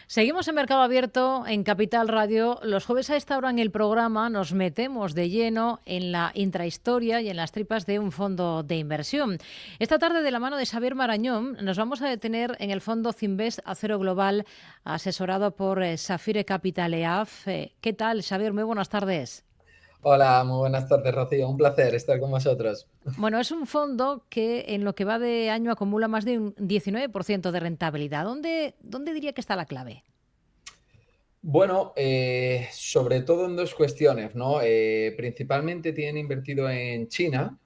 Seguimos en Mercado Abierto en Capital Radio. Los jueves a esta hora en el programa nos metemos de lleno en la intrahistoria y en las tripas de un fondo de inversión. Esta tarde, de la mano de Xavier Marañón, nos vamos a detener en el fondo Cinvest Acero Global, asesorado por Safire Capital EAF. ¿Qué tal, Xavier? Muy buenas tardes. Hola, muy buenas tardes, Rocío. Un placer estar con vosotros. Bueno, es un fondo que en lo que va de año acumula más de un 19% de rentabilidad. ¿Dónde diría que está la clave? Bueno, sobre todo en dos cuestiones, ¿no? Principalmente tienen invertido en China,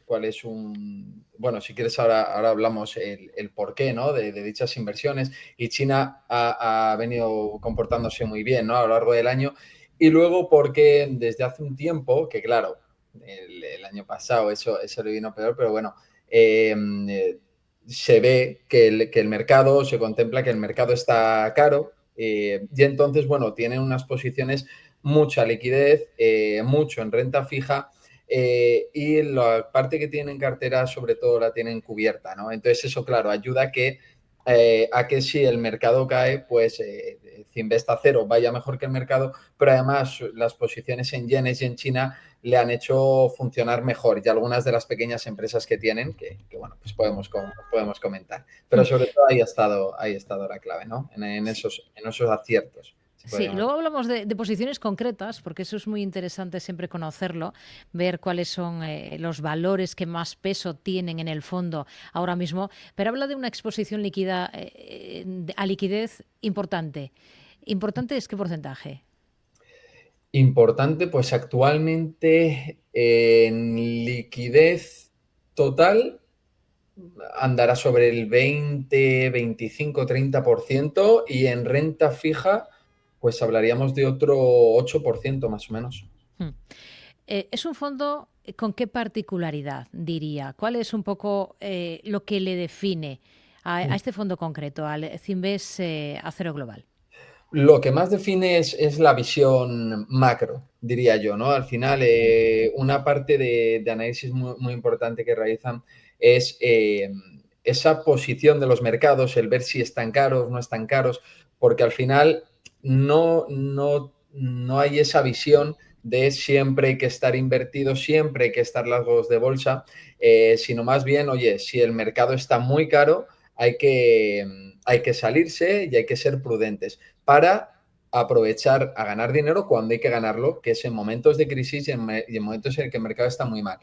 cuál es un... Bueno, si quieres ahora hablamos el porqué, ¿no? De dichas inversiones. Y China ha venido comportándose muy bien, ¿no? A lo largo del año. Y luego porque desde hace un tiempo, que claro, el año pasado eso le vino peor, pero bueno, se ve que el mercado, se contempla que el mercado está caro. Y entonces, bueno, tienen unas posiciones, mucha liquidez, mucho en renta fija, y la parte que tienen en cartera sobre todo la tienen cubierta, ¿no? Entonces eso, claro, ayuda a que si el mercado cae, pues Cinvest Cero vaya mejor que el mercado, pero además las posiciones en yenes y en China le han hecho funcionar mejor, y algunas de las pequeñas empresas que tienen, que bueno, pues podemos comentar. Pero sobre todo ahí ha estado la clave, ¿no? En esos aciertos, se Sí, podría luego decir. hablamos de posiciones concretas, porque eso es muy interesante siempre conocerlo, ver cuáles son los valores que más peso tienen en el fondo ahora mismo, pero habla de una exposición líquida a liquidez importante. ¿Importante es qué porcentaje? Importante, pues actualmente en liquidez total andará sobre el 20, 25, 30%, y en renta fija pues hablaríamos de otro 8% más o menos. Hmm. ¿Es un fondo con qué particularidad, diría? ¿Cuál es un poco lo que le define a este fondo concreto, al Cinvest Acero Global? Lo que más define es la visión macro, diría yo, ¿no? Al final, una parte de análisis muy, muy importante que realizan es esa posición de los mercados, el ver si están caros, no están caros, porque al final no hay esa visión de siempre hay que estar invertido, siempre hay que estar largos de bolsa, sino más bien, oye, si el mercado está muy caro, hay que salirse y hay que ser prudentes para aprovechar a ganar dinero cuando hay que ganarlo, que es en momentos de crisis y en momentos en el que el mercado está muy mal.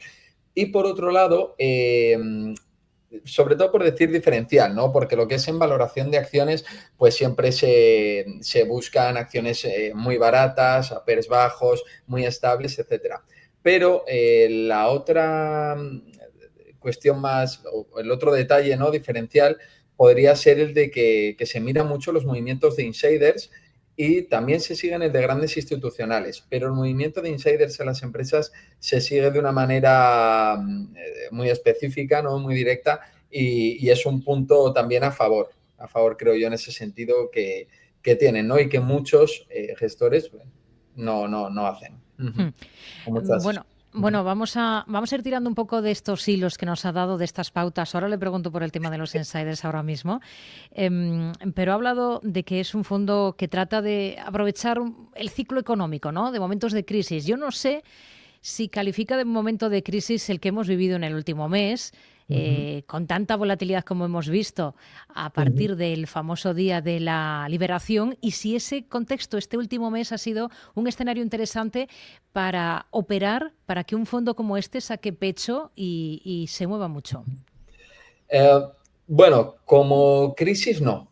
Y por otro lado, sobre todo por decir diferencial, ¿no? Porque lo que es en valoración de acciones, pues siempre se buscan acciones muy baratas, a PERs bajos, muy estables, etcétera. Pero la otra cuestión más, o el otro detalle, ¿no? Diferencial, podría ser el de que se mira mucho los movimientos de insiders, y también se siguen el de grandes institucionales, pero el movimiento de insiders en las empresas se sigue de una manera muy específica, ¿no? Muy directa, y es un punto también a favor creo yo en ese sentido que tienen, ¿no? Y que muchos gestores no hacen. Hmm. Ujú. O muchas. Bueno, Ujú. bueno, vamos a ir tirando un poco de estos hilos que nos ha dado, de estas pautas. Ahora le pregunto por el tema de los insiders ahora mismo. Pero ha hablado de que es un fondo que trata de aprovechar el ciclo económico, ¿no? De momentos de crisis. Yo no sé si califica de momento de crisis el que hemos vivido en el último mes, Ujú. con tanta volatilidad como hemos visto a Ujú. partir del famoso día de la liberación, y si ese contexto, este último mes, ha sido un escenario interesante para operar, para que un fondo como este saque pecho y se mueva mucho. Eh, bueno, como crisis no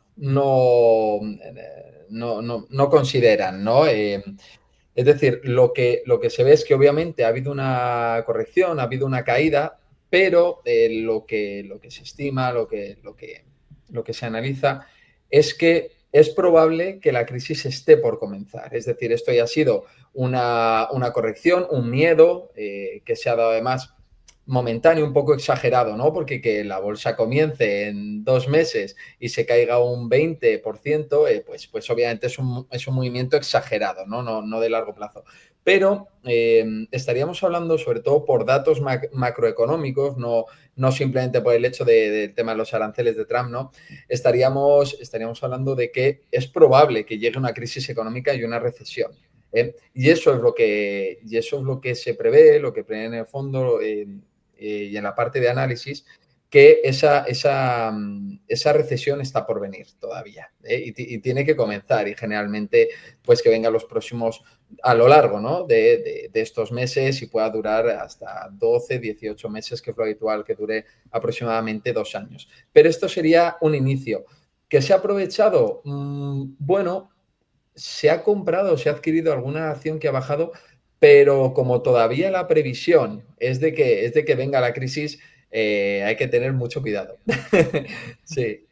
consideran, ¿no? Es decir, lo que se ve es que obviamente ha habido una corrección, ha habido una caída, pero lo que se estima, lo que se analiza es que es probable que la crisis esté por comenzar. Es decir, esto ya ha sido una corrección, un miedo que se ha dado además momentáneo, un poco exagerado, ¿no? Porque que la bolsa comience en 2 meses y se caiga un 20%, pues obviamente es un movimiento exagerado, ¿no? No de largo plazo. Pero estaríamos hablando sobre todo por datos macroeconómicos, no simplemente por el hecho del tema de los aranceles de Trump, ¿no? Estaríamos hablando de que es probable que llegue una crisis económica y una recesión. Y eso es lo que se prevé, lo que prevé en el fondo y en la parte de análisis, que esa recesión está por venir todavía, y tiene que comenzar, y generalmente pues que vengan los próximos a lo largo, ¿no? de estos meses, y pueda durar hasta 12, 18 meses, que es lo habitual, que dure aproximadamente 2 años. Pero esto sería un inicio. ¿Que se ha aprovechado? Bueno, se ha comprado, se ha adquirido alguna acción que ha bajado, pero como todavía la previsión es de que venga la crisis, hay que tener mucho cuidado. Sí.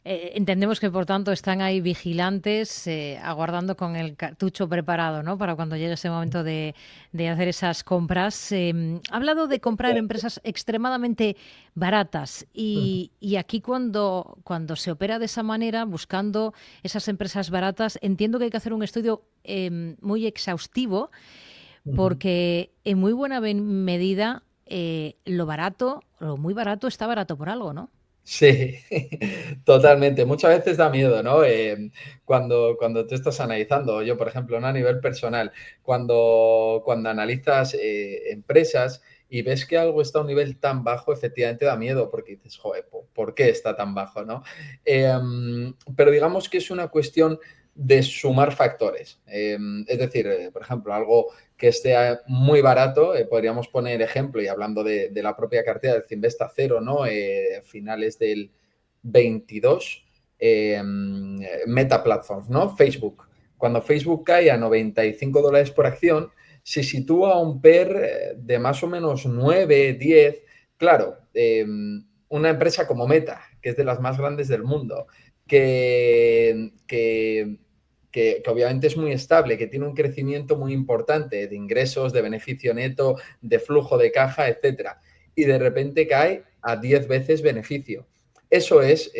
Entendemos que, por tanto, están ahí vigilantes, aguardando con el cartucho preparado, ¿no? Para cuando llegue ese momento de hacer esas compras. Ha hablado de comprar empresas extremadamente baratas y aquí cuando se opera de esa manera, buscando esas empresas baratas, entiendo que hay que hacer un estudio muy exhaustivo porque en muy buena medida lo barato, lo muy barato está barato por algo, ¿no? Sí, totalmente. Muchas veces da miedo, ¿no? Cuando tú estás analizando, yo, por ejemplo, ¿no? A nivel personal, cuando analizas empresas y ves que algo está a un nivel tan bajo, efectivamente da miedo, porque dices, joder, ¿por qué está tan bajo, no? Pero digamos que es una cuestión de sumar factores. Es decir, por ejemplo, algo que esté muy barato, podríamos poner ejemplo, y hablando de la propia cartera del Finvesta Cero, ¿no? Finales del 22, Meta Platforms, ¿no? Facebook. Cuando Facebook cae a $95 por acción, se sitúa a un PER de más o menos 9, 10. Claro, una empresa como Meta, que es de las más grandes del mundo, que obviamente es muy estable, que tiene un crecimiento muy importante de ingresos, de beneficio neto, de flujo de caja, etcétera, y de repente cae a 10 veces beneficio. Eso es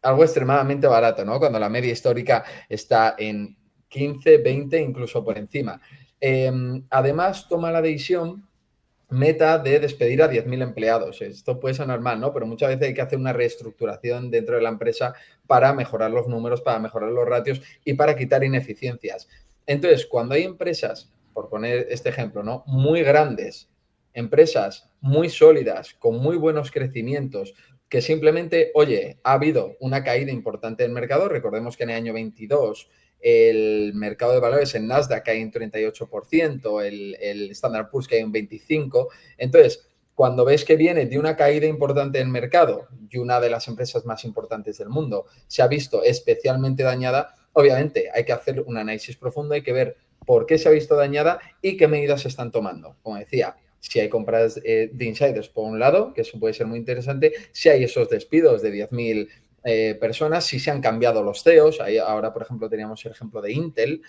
algo extremadamente barato, ¿no? Cuando la media histórica está en 15, 20, incluso por encima. Además, toma la decisión Meta de despedir a 10.000 empleados. Esto puede sonar mal, ¿no? Pero muchas veces hay que hacer una reestructuración dentro de la empresa para mejorar los números, para mejorar los ratios y para quitar ineficiencias. Entonces, cuando hay empresas, por poner este ejemplo, ¿no? Muy grandes, empresas muy sólidas, con muy buenos crecimientos, que simplemente, oye, ha habido una caída importante del mercado. Recordemos que en el año 22 el mercado de valores en Nasdaq cae un 38%, el Standard Poor's cae un 25%. Entonces, cuando ves que viene de una caída importante del mercado y una de las empresas más importantes del mundo se ha visto especialmente dañada, obviamente hay que hacer un análisis profundo, hay que ver por qué se ha visto dañada y qué medidas se están tomando. Como decía, si hay compras de insiders por un lado, que eso puede ser muy interesante, si hay esos despidos de 10.000 personas, si se han cambiado los CEOs. Ahí ahora, por ejemplo, teníamos el ejemplo de Intel,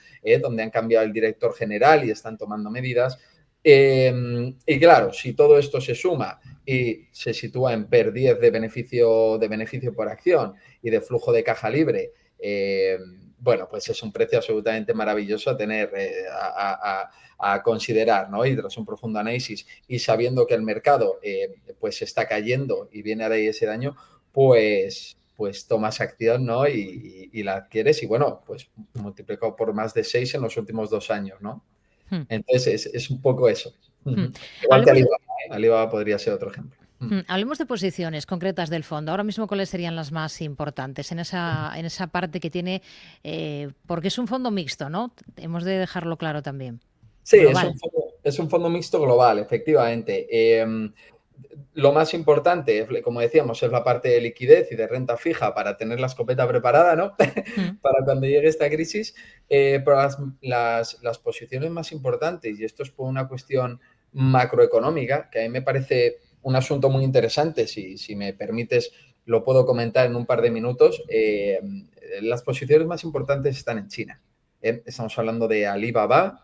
donde han cambiado el director general y están tomando medidas. Y claro, si todo esto se suma y se sitúa en PER 10 de beneficio por acción y de flujo de caja libre, bueno, pues es un precio absolutamente maravilloso a tener, a considerar, ¿no? Y tras un profundo análisis y sabiendo que el mercado pues está cayendo y viene a dar ese daño, pues tomas acción, ¿no? Y la adquieres y, bueno, pues multiplicado por más de 6 en los últimos 2 años, ¿no? Hmm. Entonces, es un poco eso. Hmm. Igual que Hablemos de, Alibaba, ¿eh? Alibaba podría ser otro ejemplo. hablemos de posiciones concretas del fondo. Ahora mismo, ¿cuáles serían las más importantes en esa parte que tiene? Porque es un fondo mixto, ¿no? Hemos de dejarlo claro también. Sí, Global. es un fondo mixto global, efectivamente. Lo más importante, como decíamos, es la parte de liquidez y de renta fija para tener la escopeta preparada, ¿no? Hmm. Para cuando llegue esta crisis. Pero las posiciones más importantes, y esto es por una cuestión macroeconómica, que a mí me parece un asunto muy interesante, si me permites, lo puedo comentar en un par de minutos. Las posiciones más importantes están en China. Estamos hablando de Alibaba,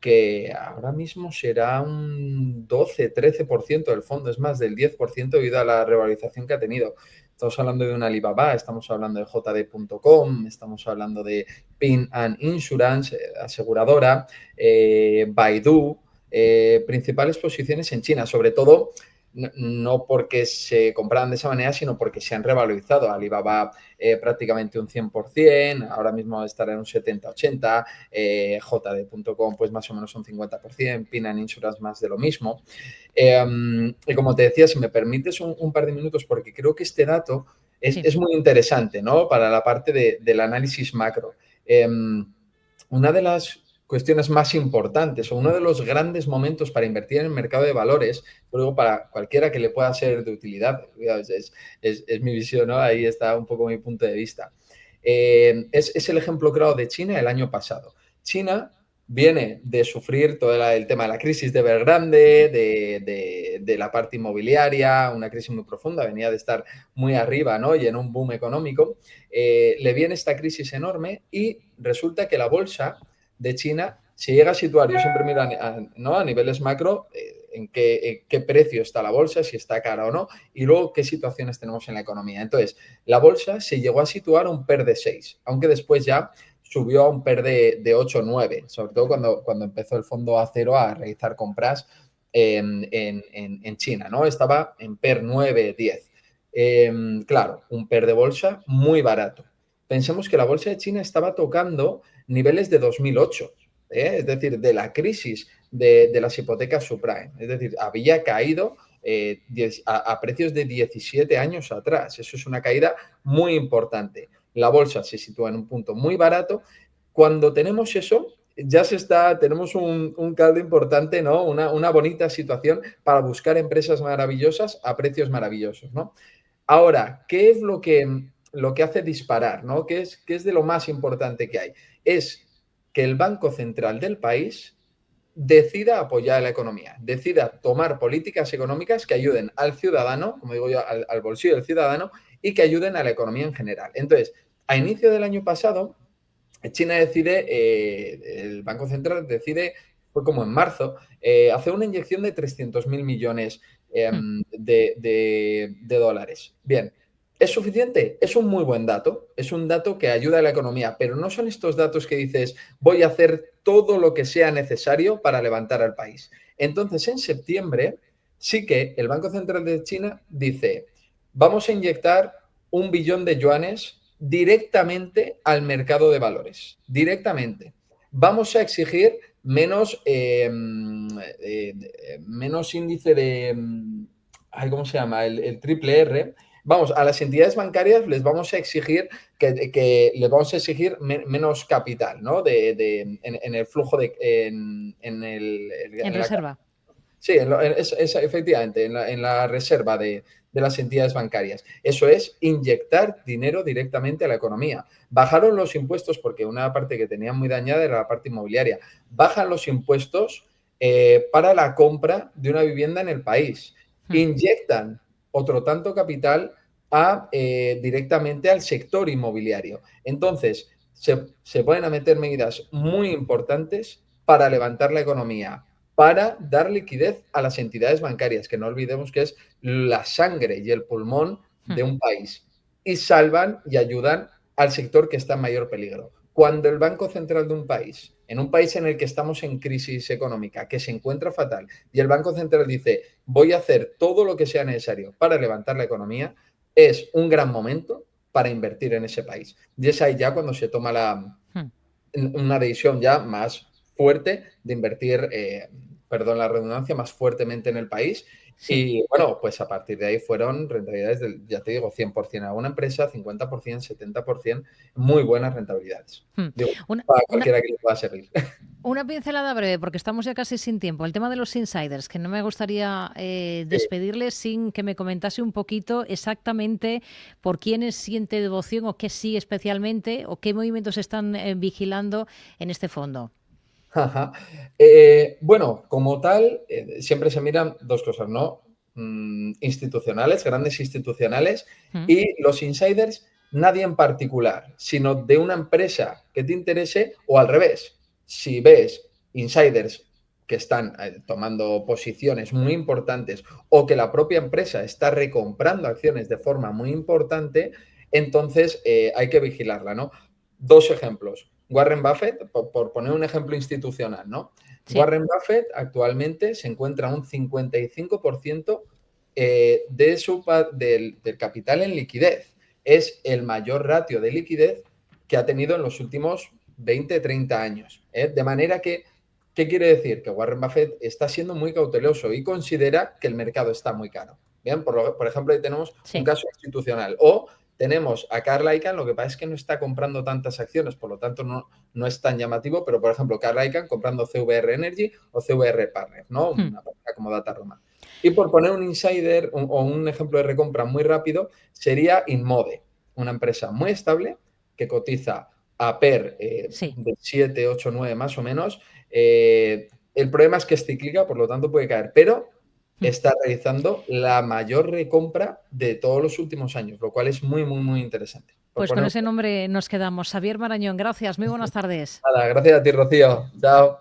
que ahora mismo será un 12-13% del fondo, es más del 10% debido a la revalorización que ha tenido. Estamos hablando de una Alibaba, estamos hablando de JD.com, estamos hablando de Ping An Insurance, aseguradora, Baidu, principales posiciones en China, sobre todo no porque se compraban de esa manera, sino porque se han revalorizado. Alibaba prácticamente un 100%, ahora mismo estará en un 70-80%, JD.com pues más o menos un 50%, Pina Insurance más de lo mismo. Y como te decía, si me permites un par de minutos, porque creo que este dato es muy interesante, ¿no? Para la parte del análisis macro. Una de las cuestiones más importantes o uno de los grandes momentos para invertir en el mercado de valores, luego para cualquiera que le pueda ser de utilidad, es mi visión, ¿no? Ahí está un poco mi punto de vista. Es el ejemplo claro de China el año pasado. China viene de sufrir todo el tema de la crisis de Evergrande, de la parte inmobiliaria, una crisis muy profunda, venía de estar muy arriba, ¿no? Y en un boom económico. Le viene esta crisis enorme y resulta que la bolsa de China se llega a situar, yo siempre miro ¿no? a niveles macro, en qué precio está la bolsa, si está cara o no, y luego qué situaciones tenemos en la economía. Entonces, la bolsa se llegó a situar a un PER de 6, aunque después ya subió a un PER de 8 o 9, sobre todo cuando empezó el fondo Acero a realizar compras en China, ¿no? Estaba en PER 9, 10. Claro, un PER de bolsa muy barato. Pensemos que la bolsa de China estaba tocando niveles de 2008, es decir, de la crisis de las hipotecas subprime. Es decir, había caído a precios de 17 años atrás. Eso es una caída muy importante. La bolsa se sitúa en un punto muy barato. Cuando tenemos eso, tenemos un caldo importante, ¿no? Una bonita situación para buscar empresas maravillosas a precios maravillosos, ¿no? Ahora, ¿qué es lo que hace disparar, ¿no? ¿Qué es de lo más importante que hay? Es que el Banco Central del país decida apoyar la economía, decida tomar políticas económicas que ayuden al ciudadano, como digo yo, al bolsillo del ciudadano y que ayuden a la economía en general. Entonces, a inicio del año pasado, China decide, el Banco Central decide, fue como en marzo, hacer una inyección de 300.000 millones de dólares. Bien, ¿es suficiente? Es un muy buen dato, es un dato que ayuda a la economía, pero no son estos datos que dices, voy a hacer todo lo que sea necesario para levantar al país. Entonces, en septiembre, sí que el Banco Central de China dice, vamos a inyectar 1 billón de yuanes directamente al mercado de valores, directamente. Vamos a exigir menos índice de, ¿cómo se llama? El triple R. Vamos, a las entidades bancarias les vamos a exigir que les vamos a exigir menos capital, ¿no? En el flujo en reserva. Sí, efectivamente, en la reserva de las entidades bancarias. Eso es inyectar dinero directamente a la economía. Bajaron los impuestos porque una parte que tenían muy dañada era la parte inmobiliaria. Bajan los impuestos para la compra de una vivienda en el país. Inyectan otro tanto capital directamente al sector inmobiliario. Entonces, se pueden a meter medidas muy importantes para levantar la economía, para dar liquidez a las entidades bancarias, que no olvidemos que es la sangre y el pulmón de un país, y salvan y ayudan al sector que está en mayor peligro. Cuando el Banco Central de un país, en un país en el que estamos en crisis económica, que se encuentra fatal, y el Banco Central dice, voy a hacer todo lo que sea necesario para levantar la economía, es un gran momento para invertir en ese país. Y es ahí ya cuando se toma una decisión ya más fuerte de invertir, perdón la redundancia, más fuertemente en el país. Sí. Y bueno, pues a partir de ahí fueron rentabilidades ya te digo, 100% a una empresa, 50%, 70%, muy buenas rentabilidades. Digo, Una, para una, cualquiera que le pueda servir. Una pincelada breve, porque estamos ya casi sin tiempo. El tema de los insiders, que no me gustaría Sí. despedirles sin que me comentase un poquito exactamente por quiénes siente devoción o qué sí especialmente o qué movimientos están vigilando en este fondo. Ajá. Bueno, como tal, siempre se miran dos cosas, ¿no? Institucionales, grandes institucionales, Mm. y los insiders, nadie en particular, sino de una empresa que te interese o al revés. Si ves insiders que están tomando posiciones muy importantes o que la propia empresa está recomprando acciones de forma muy importante, entonces hay que vigilarla, ¿no? Dos ejemplos. Warren Buffett, por poner un ejemplo institucional, ¿no? Sí. Warren Buffett actualmente se encuentra un 55% del capital en liquidez. Es el mayor ratio de liquidez que ha tenido en los últimos 20, 30 años. De manera que, ¿qué quiere decir? Que Warren Buffett está siendo muy cauteloso y considera que el mercado está muy caro. Bien, por ejemplo, ahí tenemos un caso institucional. O tenemos a Carl Icahn, lo que pasa es que no está comprando tantas acciones, por lo tanto no es tan llamativo, pero por ejemplo, Carl Icahn comprando CVR Energy o CVR Partners, ¿no? Una página como Dataroma. Y por poner un insider o un ejemplo de recompra muy rápido, sería Inmode, una empresa muy estable que cotiza a PER de 7, 8, 9 más o menos. El problema es que es cíclica, por lo tanto puede caer, pero está realizando la mayor recompra de todos los últimos años, lo cual es muy, muy, muy interesante. Pues con ese nombre nos quedamos. Xavier Marañón, gracias. Muy buenas tardes. Nada, gracias a ti, Rocío. Chao.